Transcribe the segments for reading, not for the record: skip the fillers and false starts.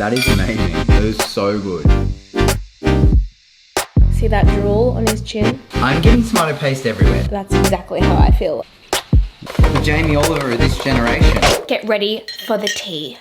That is amazing. That is so good. See that drool on his chin? I'm getting tomato paste everywhere. That's exactly how I feel. The Jamie Oliver of this generation. Get ready for the tea.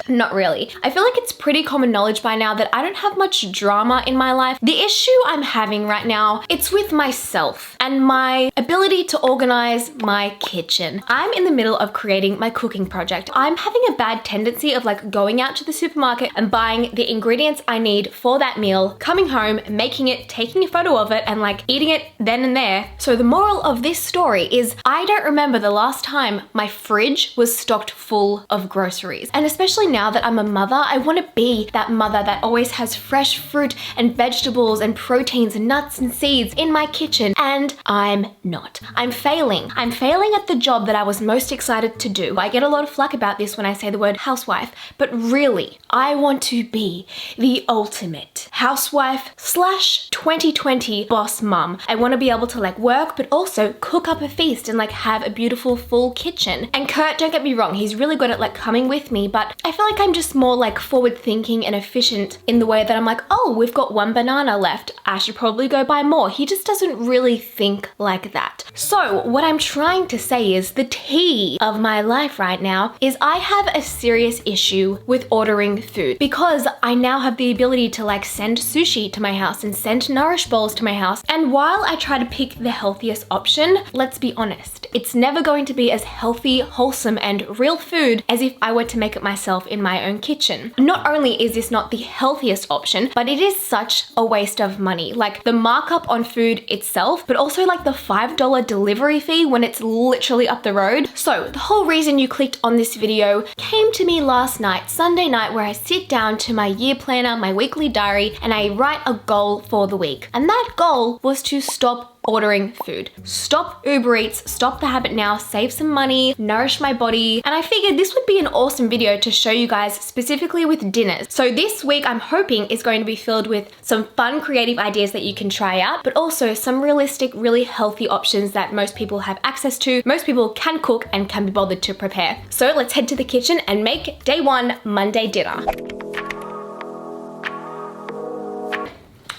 Not really. I feel like it's pretty common knowledge by now that I don't have much drama in my life. The issue I'm having right now, it's with myself and my ability to organize my kitchen. I'm in the middle of creating my cooking project. I'm having a bad tendency of like going out to the supermarket and buying the ingredients I need for that meal, coming home, making it, taking a photo of it, and like eating it then and there. So the moral of this story is I don't remember the last time my fridge was stocked full of groceries. And especially now that I'm a mother, I want to be that mother that always has fresh fruit and vegetables and proteins and nuts and seeds in my kitchen, and I'm not. I'm failing. I'm failing at the job that I was most excited to do. I get a lot of flack about this when I say the word housewife, but really, I want to be the ultimate housewife / 2020 boss mom. I want to be able to like work, but also cook up a feast and like have a beautiful full kitchen. And Kurt, don't get me wrong, he's really good at like coming with me, but I feel like I'm just more like forward thinking and efficient in the way that I'm like, oh, we've got one banana left. I should probably go buy more. He just doesn't really think like that. So what I'm trying to say is the tea of my life right now is I have a serious issue with ordering food because I now have the ability to like send sushi to my house and send Nourish bowls to my house. And while I try to pick the healthiest option, let's be honest, it's never going to be as healthy, wholesome, and real food as if I were to make it myself in my own kitchen. Not only is this not the healthiest option, but it is such a waste of money. Like the markup on food itself, but also like the $5 delivery fee when it's literally up the road. So the whole reason you clicked on this video came to me last night, Sunday night, where I sit down to my year planner, my weekly diary, and I write a goal for the week. And that goal was to stop ordering food. Stop Uber Eats, stop the habit now, save some money, nourish my body. And I figured this would be an awesome video to show you guys specifically with dinners. So this week I'm hoping is going to be filled with some fun creative ideas that you can try out, but also some realistic, really healthy options that most people have access to, most people can cook and can be bothered to prepare. So let's head to the kitchen and make day one Monday dinner.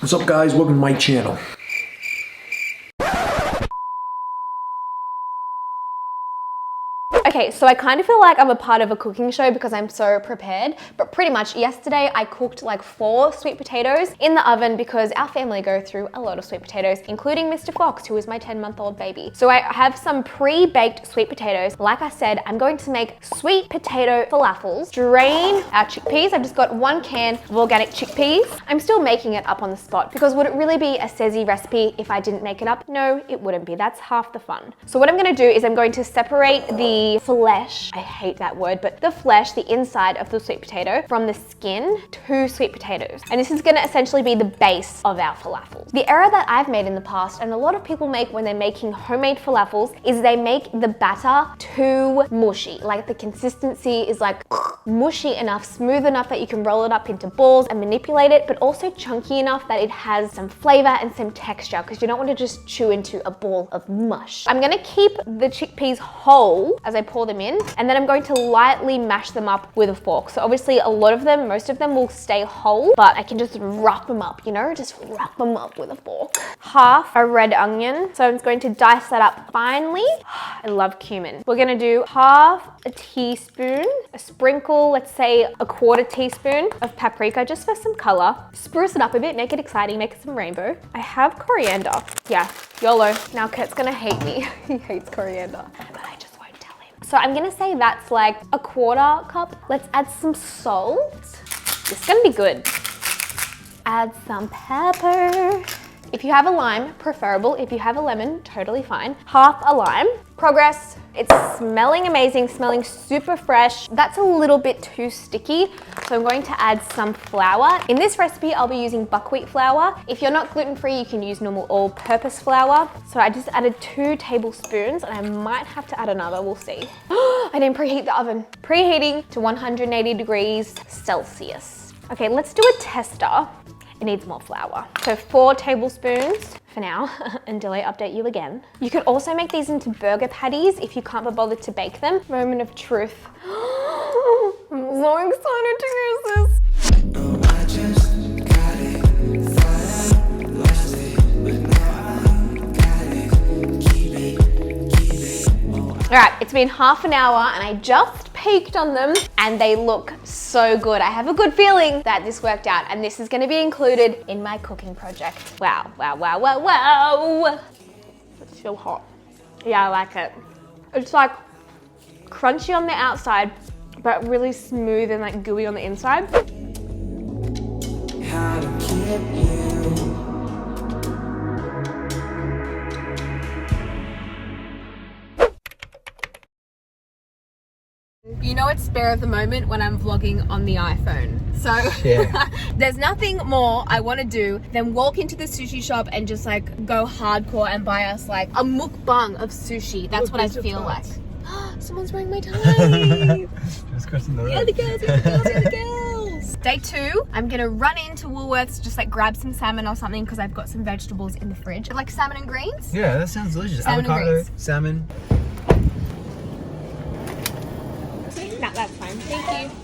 What's up guys, welcome to my channel. Okay, so I kind of feel like I'm a part of a cooking show because I'm so prepared, but pretty much yesterday I cooked like 4 sweet potatoes in the oven because our family go through a lot of sweet potatoes, including Mr. Fox, who is my 10-month-old baby. So I have some pre-baked sweet potatoes. Like I said, I'm going to make sweet potato falafels. Drain our chickpeas. I've just got 1 can of organic chickpeas. I'm still making it up on the spot because would it really be a Sezzy recipe if I didn't make it up? No, it wouldn't be. That's half the fun. So what I'm gonna do is I'm going to separate the flesh, I hate that word, but the flesh, the inside of the sweet potato from the skin to sweet potatoes. And this is gonna essentially be the base of our falafels. The error that I've made in the past, and a lot of people make when they're making homemade falafels, is they make the batter too mushy. Like the consistency is like mushy enough, smooth enough that you can roll it up into balls and manipulate it, but also chunky enough that it has some flavor and some texture because you don't want to just chew into a ball of mush. I'm gonna keep the chickpeas whole as I pour them in, and then I'm going to lightly mash them up with a fork. So obviously a lot of them, most of them will stay whole, but I can just wrap them up, you know, just wrap them up with a fork. Half a red onion. So I'm just going to dice that up finely. I love cumin. We're gonna do half a teaspoon, a sprinkle, let's say a 1/4 teaspoon of paprika just for some color. Spruce it up a bit, make it exciting, make it some rainbow. I have coriander. Yeah, YOLO. Now Kurt's gonna hate me. He hates coriander, but I just won't tell him. So I'm gonna say that's like a 1/4 cup. Let's add some salt. This is gonna be good. Add some pepper. If you have a lime, preferable. If you have a lemon, totally fine. Half a lime. Progress. It's smelling amazing, smelling super fresh. That's a little bit too sticky, so I'm going to add some flour. In this recipe, I'll be using buckwheat flour. If you're not gluten-free, you can use normal all-purpose flour. So I just added 2 tablespoons, and I might have to add another, we'll see. I didn't preheat the oven. Preheating to 180 degrees Celsius. Okay, let's do a tester. It needs more flour. So 4 tablespoons for now, until I update you again. You could also make these into burger patties if you can't be bothered to bake them. Moment of truth. so excited to use this. Alright, it's been half an hour and I just peeked on them and they look so good. I have a good feeling that this worked out and this is going to be included in my cooking project. Wow, wow, wow, wow, wow. It's so hot. Yeah, I like it. It's like crunchy on the outside, but really smooth and like gooey on the inside. How to keep you. You know it's spare of the moment when I'm vlogging on the iPhone. So yeah. There's nothing more I want to do than walk into the sushi shop and just like go hardcore and buy us like a mukbang of sushi. That's what I feel like. Someone's wearing my tie. Just crossing the road. Yeah, the girls. Day 2, I'm gonna run into Woolworths, just like grab some salmon or something because I've got some vegetables in the fridge. Like salmon and greens? Yeah, that sounds delicious. Salmon Avocado, salmon. No, that's fine. Thank you.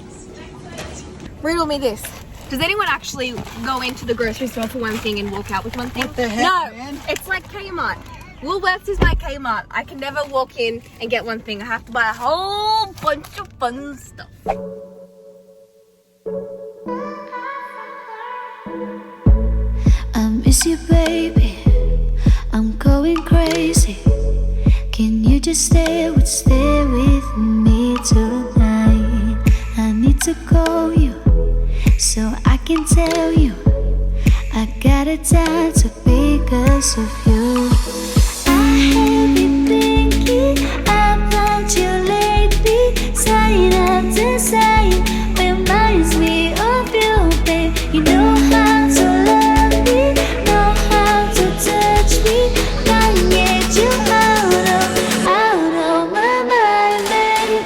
Riddle me this. Does anyone actually go into the grocery store for one thing and walk out with one thing? What the heck, no, man? It's like Kmart. Woolworths is my Kmart. I can never walk in and get one thing. I have to buy a whole bunch of fun stuff. I miss you, baby. I'm going crazy. Can you just stay with me tonight? I need to call you so I can tell you I got a tattoo because of you. I have been thinking about you lately. Side after side reminds me of you, babe. You know how to love me, know how to touch me. Can't get you out of my mind, baby.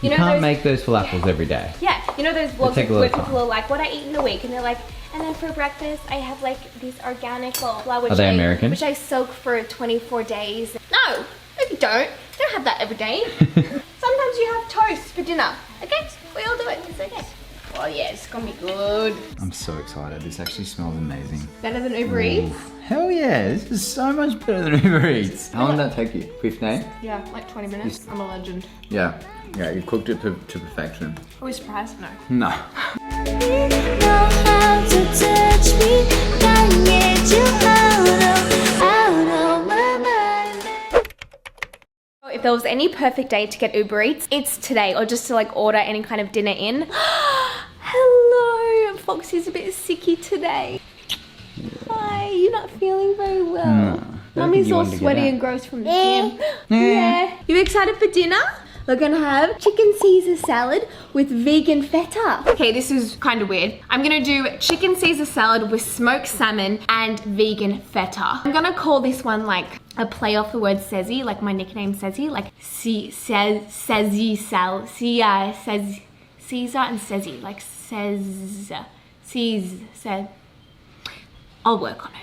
You can't make those falafels every day. Yeah, you know those vlogs take a where little people are like, what I eat in a week, and they're like, and then for breakfast I have like this organic flour which Are they American? Which I soak for 24 days. No, you don't. You don't have that every day. Sometimes you have toast for dinner. Okay, we all do it. It's okay. Oh yeah, it's gonna be good. I'm so excited. This actually smells amazing. Better than Uber Eats? Hell yeah, this is so much better than Uber Eats. How long did that take you? 15? Yeah, like 20 minutes. I'm a legend. Yeah. Yeah, you cooked it to perfection. Are we surprised? No. No. Know how to touch me. Can't get you out of my mind. If there was any perfect day to get Uber Eats, it's today, or just to like order any kind of dinner in. Hello, Foxy's a bit sicky today. Yeah. Hi, you're not feeling very well. No, Mummy's all sweaty and gross from the gym. Yeah. You excited for dinner? We're gonna have chicken Caesar salad with vegan feta. Okay, this is kind of weird. I'm gonna do chicken Caesar salad with smoked salmon and vegan feta. I'm gonna call this one like a play off the word Sezzy, like my nickname Sezzy, like Sezzy sal, Caesar and Sezzy, like Caesar. I'll work on it.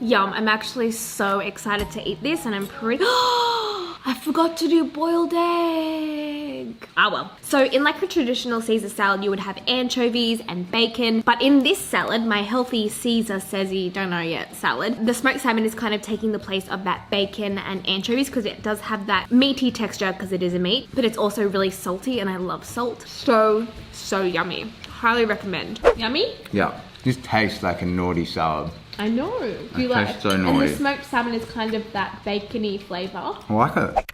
Yum, I'm actually so excited to eat this and I'm pretty, I forgot to do boiled eggs. egg. Ah well. So in like a traditional Caesar salad, you would have anchovies and bacon. But in this salad, my healthy Caesar says don't know yet salad, the smoked salmon is kind of taking the place of that bacon and anchovies because it does have that meaty texture because it is a meat, but it's also really salty and I love salt. So yummy. Highly recommend. Yummy? Yeah. This tastes like a naughty salad. I know. Do you like it? So and naughty. the smoked salmon is kind of that bacony flavour. I like it.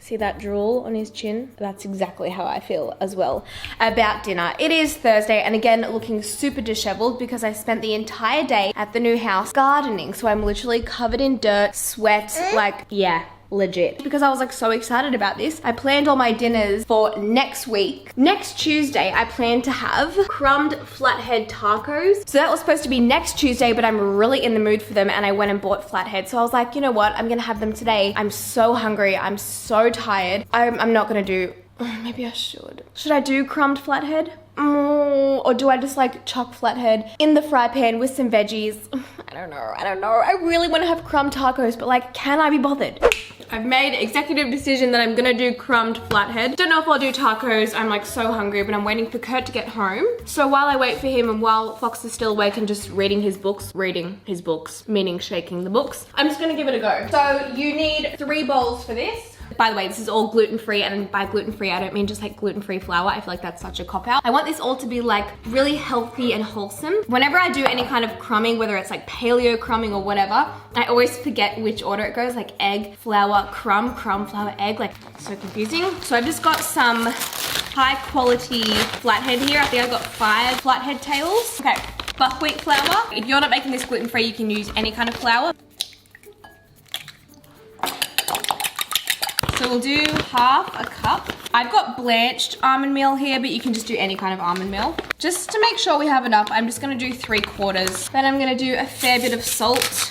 See that drool on his chin? That's exactly how I feel as well about dinner. It is Thursday and again looking super disheveled because I spent the entire day at the new house gardening. So I'm literally covered in dirt, sweat, like yeah. Legit. Because I was like so excited about this. I planned all my dinners for next week. Next Tuesday, I plan to have crumbed flathead tacos. So that was supposed to be next Tuesday, but I'm really in the mood for them and I went and bought flathead. So I was like, you know what? I'm gonna have them today. I'm so hungry. I'm so tired. I'm not gonna do, maybe I should. Should I do crumbed flathead? Or do I just like chuck flathead in the fry pan with some veggies? I don't know. I really want to have crumb tacos, but like, can I be bothered? I've made executive decision that I'm gonna do crumbed flathead. Don't know if I'll do tacos. I'm like so hungry, but I'm waiting for Kurt to get home. So while I wait for him and while Fox is still awake and just reading his books, meaning shaking the books, I'm just gonna give it a go. So you need 3 bowls for this. By the way, this is all gluten-free, and by gluten-free, I don't mean just like gluten-free flour. I feel like that's such a cop-out. I want this all to be like really healthy and wholesome. Whenever I do any kind of crumbing, whether it's like paleo crumbing or whatever, I always forget which order it goes, like egg, flour, crumb, flour, egg, like so confusing. So I've just got some high quality flathead here. I think I've got 5 flathead tails. Okay, buckwheat flour. If you're not making this gluten-free, you can use any kind of flour. So we'll do half a cup. I've got blanched almond meal here, but you can just do any kind of almond meal. Just to make sure we have enough, I'm just gonna do 3/4. Then I'm gonna do a fair bit of salt,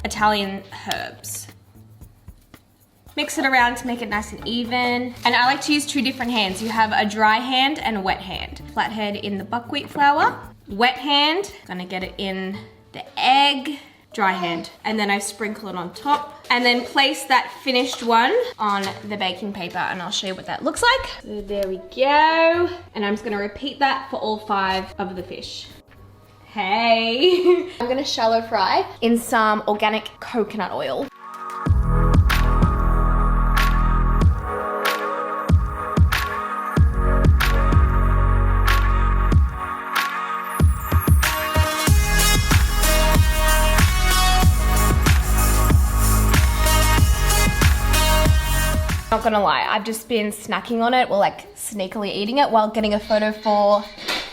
Italian herbs. Mix it around to make it nice and even. And I like to use 2 different hands. You have a dry hand and a wet hand. Flathead in the buckwheat flour. Wet hand, gonna get it in the egg. Dry hand, and then I sprinkle it on top and then place that finished one on the baking paper and I'll show you what that looks like. So there we go. And I'm just gonna repeat that for all 5 of the fish. Hey. I'm gonna shallow fry in some organic coconut oil. Not gonna lie, I've just been snacking on it, or like sneakily eating it while getting a photo for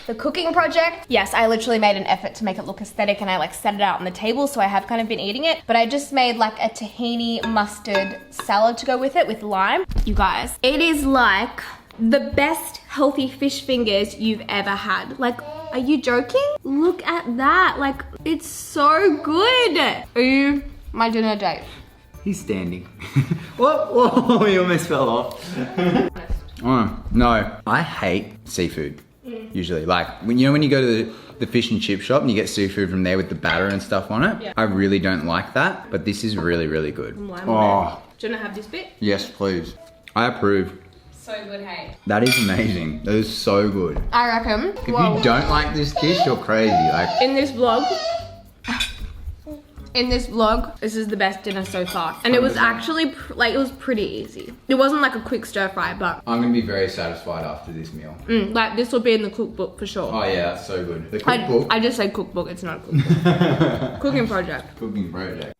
the cooking project. Yes, I literally made an effort to make it look aesthetic and I like set it out on the table, so I have kind of been eating it, but I just made like a tahini mustard salad to go with it with lime. You guys, it is like the best healthy fish fingers you've ever had. Like, are you joking? Look at that, like it's so good. Are you my dinner date? He's standing. Whoa, he almost fell off. Oh, no, I hate seafood, usually. Like, when you go to the fish and chip shop and you get seafood from there with the batter and stuff on it, yeah. I really don't like that, but this is really, really good. Oh. Do you want to have this bit? Yes, please. I approve. So good, hey? That is amazing. That is so good. I reckon. If you don't like this dish, you're crazy. Like, in this vlog, this is the best dinner so far. And it was actually, like, it was pretty easy. It wasn't like a quick stir fry, but... I'm gonna be very satisfied after this meal. Like, this will be in the cookbook for sure. Oh yeah, that's so good. The cookbook? I just said cookbook, it's not a cookbook. Cooking project. Cooking project.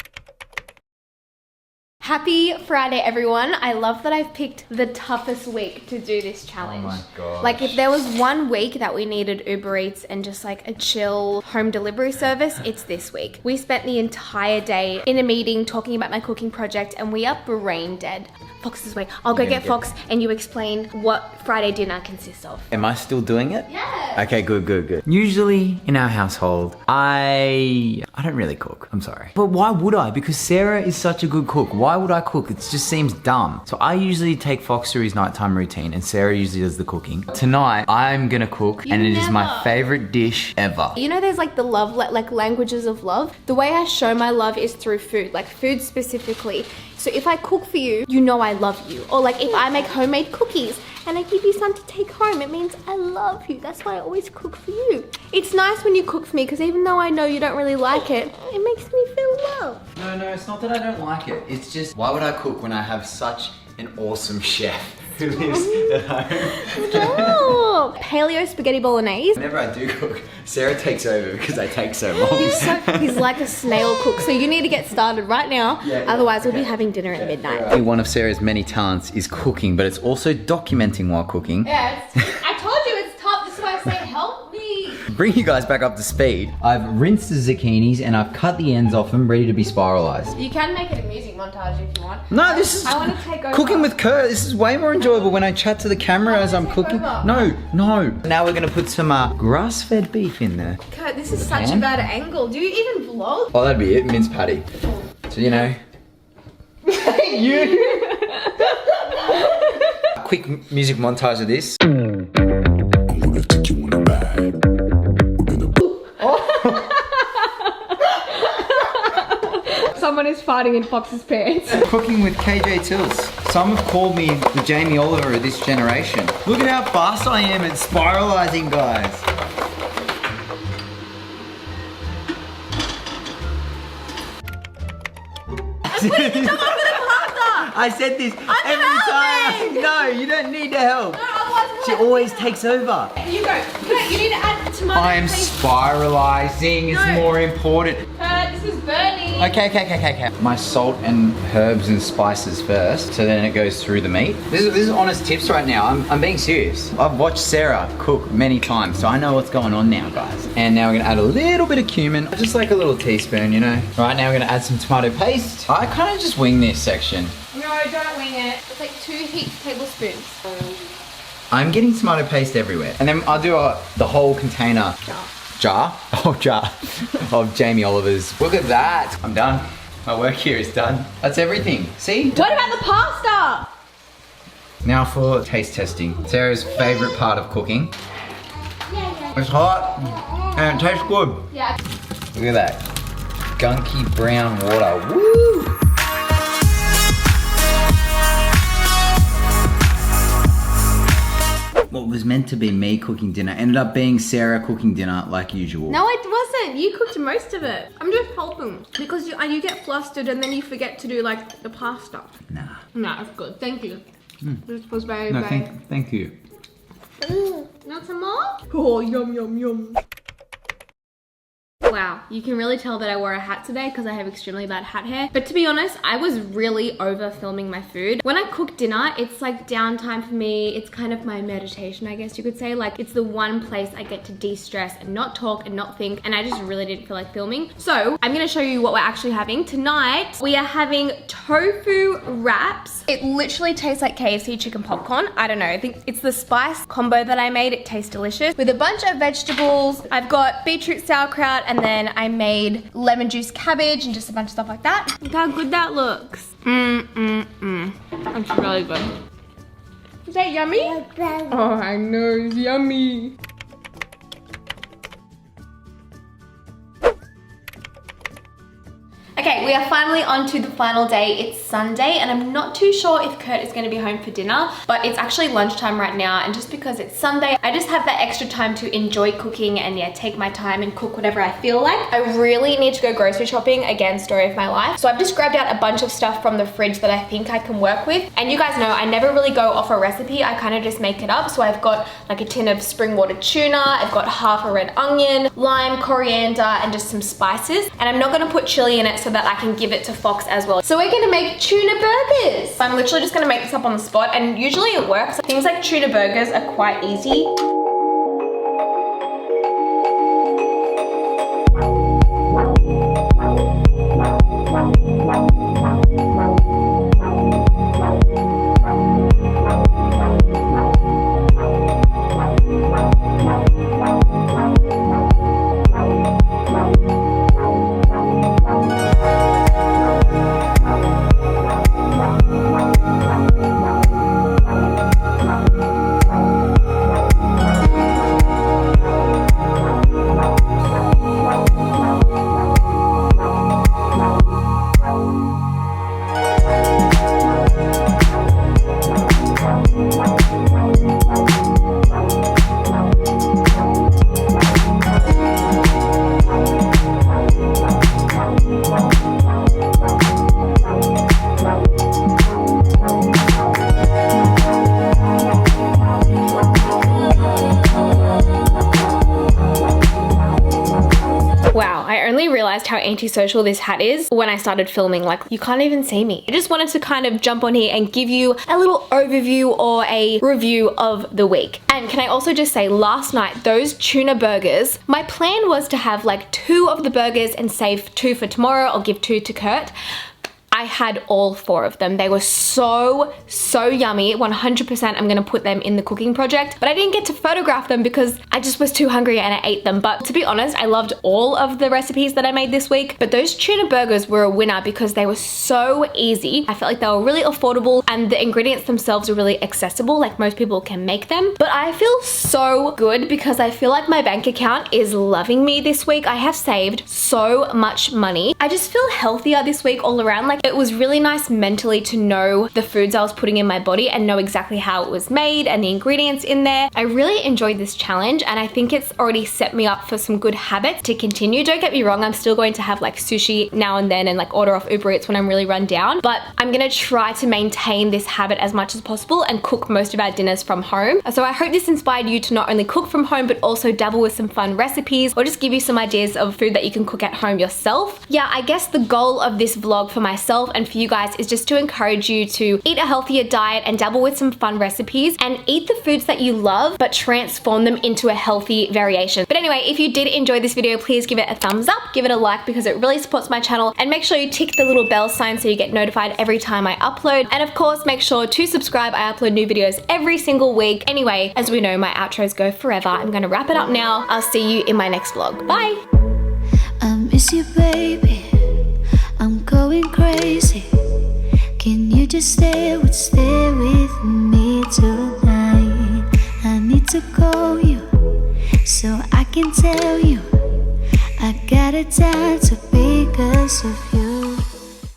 Happy Friday, everyone. I love that I've picked the toughest week to do this challenge. Oh my god. Like, if there was one week that we needed Uber Eats and just like a chill home delivery service, it's this week. We spent the entire day in a meeting talking about my cooking project and we are brain dead. Fox is away. I'll go get Fox and you explain what Friday dinner consists of. Am I still doing it? Yeah. Okay, good. Usually in our household, I don't really cook. I'm sorry. But why would I? Because Sarah is such a good cook. Why would I cook? It just seems dumb. So I usually take Fox through his nighttime routine and Sarah usually does the cooking. Tonight, I'm gonna cook and it is my favorite dish ever. You know there's like the love, like languages of love? The way I show my love is through food, like food specifically. So if I cook for you, you know I love you. Or like if I make homemade cookies and I give you some to take home, it means I love you. That's why I always cook for you. It's nice when you cook for me because even though I know you don't really like it, it makes me feel loved. No, it's not that I don't like it. It's just, why would I cook when I have such an awesome chef who lives at home? Oh, paleo spaghetti bolognese. Whenever I do cook, Sarah takes over because I take so long. He's like a snail cook, so you need to get started right now. Otherwise, we'll be having dinner at midnight. One of Sarah's many talents is cooking, but it's also documenting while cooking. Yeah, I told you it's tough. This is why I say help me. Bring you guys back up to speed. I've rinsed the zucchinis and I've cut the ends off them, ready to be spiralized. You can make it a music montage if you want. No, this is I want to take over. cooking with Kurt. This is way more enjoyable when I chat to the camera as I'm cooking. No. Now we're gonna put some grass-fed beef in there. Kurt, this is such a bad angle. Do you even vlog? Oh, that'd be it, mince patty. So you know. You. Quick music montage of this. I'm gonna take you on a ride. Someone is farting in Fox's pants. Cooking with KJ Tills. Some have called me the Jamie Oliver of this generation. Look at how fast I am at spiralizing, guys. I said this every time. No, you don't need to help. She always takes over. You go. Kurt, you need to add tomato I am paste. spiralizing. It's more important. Kurt, this is burning. Okay. My salt and herbs and spices first, so then it goes through the meat. This is honest tips right now. I'm being serious. I've watched Sarah cook many times, so I know what's going on now, guys. And now we're gonna add a little bit of cumin, just like a little teaspoon, you know. Right now we're gonna add some tomato paste. I kind of just wing this section. No, don't wing it. It's like 2 heaped tablespoons. I'm getting tomato paste everywhere. And then I'll do the whole container. Jar of Jamie Oliver's. Look at that. I'm done. My work here is done. That's everything. See? What about the pasta? Now for taste testing. Sarah's favorite part of cooking. It's hot and it tastes good. Yeah. Look at that. Gunky brown water. Woo! What was meant to be me cooking dinner ended up being Sarah cooking dinner like usual. No, it wasn't. You cooked most of it. I'm just helping because you get flustered and then you forget to do like the pasta. Nah. No, it's good. Thank you. This was very, No, very... thank you. Want some more? Oh, yum. Wow, you can really tell that I wore a hat today because I have extremely bad hat hair. But to be honest, I was really over filming my food. When I cook dinner, it's like downtime for me. It's kind of my meditation, I guess you could say. Like, it's the one place I get to de-stress and not talk and not think. And I just really didn't feel like filming. So I'm gonna show you what we're actually having. Tonight, we are having tofu wraps. It literally tastes like KFC chicken popcorn. I don't know, I think it's the spice combo that I made. It tastes delicious. With a bunch of vegetables. I've got beetroot sauerkraut and then I made lemon juice cabbage and just a bunch of stuff like that. Look how good that looks. That's really good. Is that yummy? Oh, I know, it's yummy. Okay, we are finally on to the final day. It's Sunday and I'm not too sure if Kurt is going to be home for dinner, but it's actually lunchtime right now, and just because it's Sunday, I just have that extra time to enjoy cooking and yeah, take my time and cook whatever I feel like. I really need to go grocery shopping, again, story of my life. So I've just grabbed out a bunch of stuff from the fridge that I think I can work with. And you guys know I never really go off a recipe, I kind of just make it up. So I've got like a tin of spring water tuna, I've got half a red onion, lime, coriander, and just some spices. And I'm not going to put chili in it so that I can give it to Fox as well. So we're gonna make tuna burgers. I'm literally just gonna make this up on the spot, and usually it works. Things like tuna burgers are quite easy. antisocial this hat is when I started filming. Like, you can't even see me. I just wanted to kind of jump on here and give you a little overview or a review of the week. And can I also just say, last night, those tuna burgers, my plan was to have like 2 of the burgers and save 2 for tomorrow. I'll give 2 to Kurt. I had all 4 of them. They were so yummy. 100% I'm gonna put them in the cooking project, but I didn't get to photograph them because I just was too hungry and I ate them. But to be honest, I loved all of the recipes that I made this week, but those tuna burgers were a winner because they were so easy. I felt like they were really affordable and the ingredients themselves are really accessible, like most people can make them. But I feel so good because I feel like my bank account is loving me this week. I have saved so much money. I just feel healthier this week all around. Like, it was really nice mentally to know the foods I was putting in my body and know exactly how it was made and the ingredients in there. I really enjoyed this challenge and I think it's already set me up for some good habits to continue. Don't get me wrong, I'm still going to have like sushi now and then and like order off Uber Eats when I'm really run down, but I'm gonna try to maintain this habit as much as possible and cook most of our dinners from home. So I hope this inspired you to not only cook from home but also dabble with some fun recipes or just give you some ideas of food that you can cook at home yourself. Yeah, I guess the goal of this vlog for myself and for you guys is just to encourage you to eat a healthier diet and dabble with some fun recipes and eat the foods that you love but transform them into a healthy variation. But anyway, if you did enjoy this video, please give it a thumbs up, give it a like because it really supports my channel, and make sure you tick the little bell sign so you get notified every time I upload. And of course, make sure to subscribe. I upload new videos every single week. Anyway, as we know, my outros go forever. I'm gonna wrap it up now. I'll see you in my next vlog. Bye! I miss you, baby. I'm going crazy. Can you just stay with me tonight? I need to call you so I can tell you I got a time to because of you.